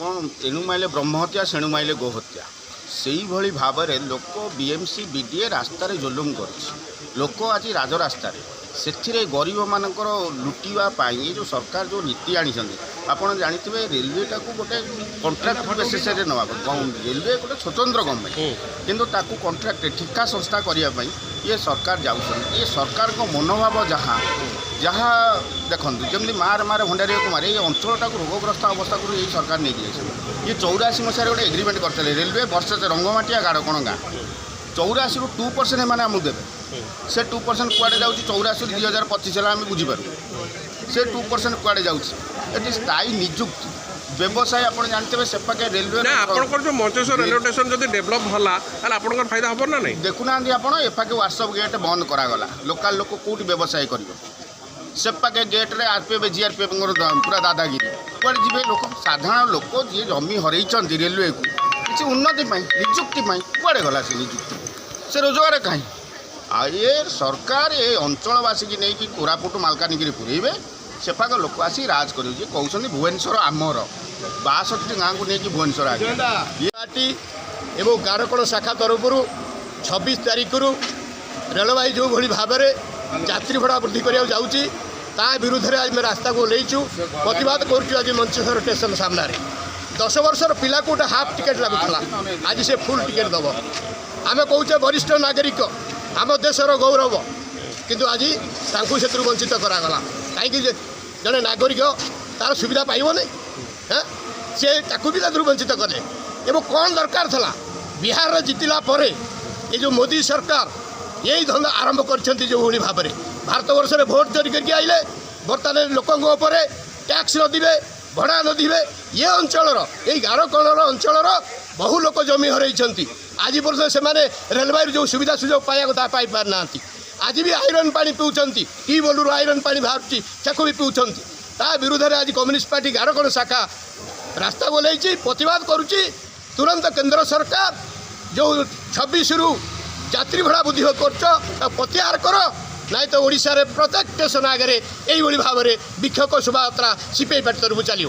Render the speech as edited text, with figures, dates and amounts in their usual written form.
କ'ଣ ଏଣୁ ମାଇଲେ ବ୍ରହ୍ମହତ୍ୟା ସେଣୁ ମାଇଲେ ଗୋହତ୍ୟା ସେଇଭଳି ଭାବରେ ଲୋକ ବିଏମ୍ସି ବିଡ଼ିଏ ରାସ୍ତାରେ ଜୁଲୁମ କରୁଛି। ଲୋକ ଆଜି ରାଜରାସ୍ତାରେ ସେଥିରେ ଗରିବମାନଙ୍କର ଲୁଟିବା ପାଇଁ ଏ ଯେଉଁ ସରକାର ଯେଉଁ ନୀତି ଆଣିଛନ୍ତି ଆପଣ ଜାଣିଥିବେ ରେଲୱେଟାକୁ ଗୋଟେ କଣ୍ଟ୍ରାକ୍ଟ ବେସିସ୍ରେ ନେବା ରେଲୱେ ଗୋଟେ ସ୍ୱତନ୍ତ୍ର ଗଭର୍ଣ୍ଣମେଣ୍ଟ କିନ୍ତୁ ତାକୁ କଣ୍ଟ୍ରାକ୍ଟ ଠିକା ସଂସ୍ଥା କରିବା ପାଇଁ ଇଏ ସରକାର ଯାଉଛନ୍ତି। ଇଏ ସରକାରଙ୍କ ମନୋଭାବ ଯାହା ଦେଖନ୍ତୁ ଯେମିତି ମାରେ ଭଣ୍ଡାରିଆ କୁମାର ଏଇ ଅଞ୍ଚଳଟାକୁ ରୋଗଗ୍ରସ୍ତ ଅବସ୍ଥାକୁ ଏଇ ସରକାର ନେଇକି ଯାଇଛନ୍ତି। ଇଏ 84 ମସିହାରେ ଗୋଟେ ଏଗ୍ରିମେଣ୍ଟ କରିଥିଲେ ରେଲୱେ ବର୍ଷେ ରଙ୍ଗମାଟିଆ ଗାଡ଼ କ'ଣ ଗାଁ 84ରୁ 2% ଏମାନେ ଆମକୁ ଦେବେ। ସେ 2% କୁଆଡ଼େ ଯାଉଛି 84ରୁ 2025 ହେଲା ଆମେ ବୁଝିପାରୁ ସେ 2% କୁଆଡ଼େ ଯାଉଛି। ଏଠି ସ୍ଥାୟୀ ନିଯୁକ୍ତି ବ୍ୟବସାୟ ଆପଣ ଜାଣିଥିବେ ସେପାଖେ ରେଲୱେ ଆପଣଙ୍କର ଯେଉଁ ମଞ୍ଚେଶ୍ୱର ରେଲୱେ ଷ୍ଟେସନ ଯଦି ଡେଭଲପ୍ ହେଲା ତାହେଲେ ଆପଣଙ୍କର ଫାଇଦା ହେବ ନା ନାହିଁ? ଦେଖୁନାହାନ୍ତି ଆପଣ ଏପାଖେ ହ୍ୱାଟ୍ସଆପ୍ ଗେଟ୍ ବନ୍ଦ କରାଗଲା ଲୋକାଲ ଲୋକ କେଉଁଠି ବ୍ୟବସାୟ କରିବ ସେପାଖେ ଗେଟ୍ରେ ଆର୍ପିଏଫ୍ ଜିଆର୍ପିଏଫ୍ଙ୍କର ପୁରା ଦାଦାଗିରି କୁଆଡ଼େ ଯିବେ ଲୋକ ସାଧାରଣ ଲୋକ ଯିଏ ଜମି ହରେଇଛନ୍ତି ରେଲୱେକୁ କିଛି ଉନ୍ନତି ପାଇଁ ନିଯୁକ୍ତି ପାଇଁ କୁଆଡ଼େ ଗଲା ସେ ନିଯୁକ୍ତି ସେ ରୋଜଗାର କାହିଁ। ଆଉ ଏ ସରକାର ଏ ଅଞ୍ଚଳବାସୀକି ନେଇକି କୋରାପୁଟ ମାଲକାନଗିରି ପୁରେଇବେ ସେପାଖ ଲୋକ ଆସି ରାଜ କରିବେ ଯିଏ କହୁଛନ୍ତି ଭୁବନେଶ୍ୱର ଆମର 62ଟି ଗାଁକୁ ନେଇକି ଭୁବନେଶ୍ୱର ପାର୍ଟି ଏବଂ ଗାରକଣ ଶାଖା ତରଫରୁ 26 ତାରିଖରୁ ରେଳବାଇ ଯେଉଁଭଳି ଭାବରେ ଯାତ୍ରୀ ଭଡ଼ା ବୃଦ୍ଧି କରିବାକୁ ଯାଉଛି ତା ବିରୁଦ୍ଧରେ ଆମେ ରାସ୍ତାକୁ ଓହ୍ଲେଇଛୁ ପ୍ରତିବାଦ କରୁଛୁ। ଆଜି ମଞ୍ଚେଶ୍ୱର ଷ୍ଟେସନ ସାମ୍ନାରେ 10 ବର୍ଷର ପିଲାକୁ ଗୋଟେ ହାଫ୍ ଟିକେଟ୍ ଲାଗୁଥିଲା ଆଜି ସେ ଫୁଲ୍ ଟିକେଟ୍ ଦେବ। ଆମେ କହୁଛେ ବରିଷ୍ଠ ନାଗରିକ ଆମ ଦେଶର ଗୌରବ କିନ୍ତୁ ଆଜି ତାଙ୍କୁ ସେଥିରୁ ବଞ୍ଚିତ କରାଗଲା କାହିଁକି ଜଣେ ନାଗରିକ ତାର ସୁବିଧା ପାଇବନି ସେ ତାକୁ ବି ତାଦେହରୁ ବଞ୍ଚିତ କଲେ। ଏବଂ କ'ଣ ଦରକାର ଥିଲା ବିହାରରେ ଜିତିଲା ପରେ ଏ ଯେଉଁ ମୋଦି ସରକାର ଏଇ ଧନ୍ଦା ଆରମ୍ଭ କରିଛନ୍ତି ଯେଉଁଭଳି ଭାବରେ ଭାରତବର୍ଷରେ ଭୋଟ୍ ଚୋରି କରିକି ଆଇଲେ ବର୍ତ୍ତମାନ ଲୋକଙ୍କ ଉପରେ ଟ୍ୟାକ୍ସ ନଦିବେ ଭଡ଼ା ନଦିବେ ଏ ଅଞ୍ଚଳର ଏଇ ଗାରକଣର ଅଞ୍ଚଳର ବହୁ ଲୋକ ଜମି ହରାଇଛନ୍ତି। ଆଜି ପର୍ଯ୍ୟନ୍ତ ସେମାନେ ରେଲବାଇରୁ ଯେଉଁ ସୁବିଧା ସୁଯୋଗ ପାଇବା କଥା ପାଇପାରୁନାହାନ୍ତି। ଆଜି ବି ଆଇରନ୍ ପାଣି ପିଉଛନ୍ତି ଟ୍ୟୁବୱେଲ୍ରୁ ଆଇରନ୍ ପାଣି ବାହାରୁଛି ତାକୁ ବି ପିଉଛନ୍ତି। ତା ବିରୁଦ୍ଧରେ ଆଜି କମ୍ୟୁନିଷ୍ଟ ପାର୍ଟି ଗାରକଣ ଶାଖା ରାସ୍ତା ଓହ୍ଲାଇଛି ପ୍ରତିବାଦ କରୁଛି। ତୁରନ୍ତ କେନ୍ଦ୍ର ସରକାର ଯେଉଁ 26ରୁ ଯାତ୍ରୀ ଭଡ଼ା ବୃଦ୍ଧି କରୁଛ ତାକୁ ପ୍ରତ୍ୟାହାର କର ନାଇଁ ତ ଓଡ଼ିଶାରେ ପ୍ରତ୍ୟେକ ଷ୍ଟେସନ ଆଗରେ ଏଇଭଳି ଭାବରେ ବିକ୍ଷୋଭ ଶୋଭାଯାତ୍ରା ସିପିଆଇ ପାର୍ଟି ତରଫରୁ ଚାଲିବ।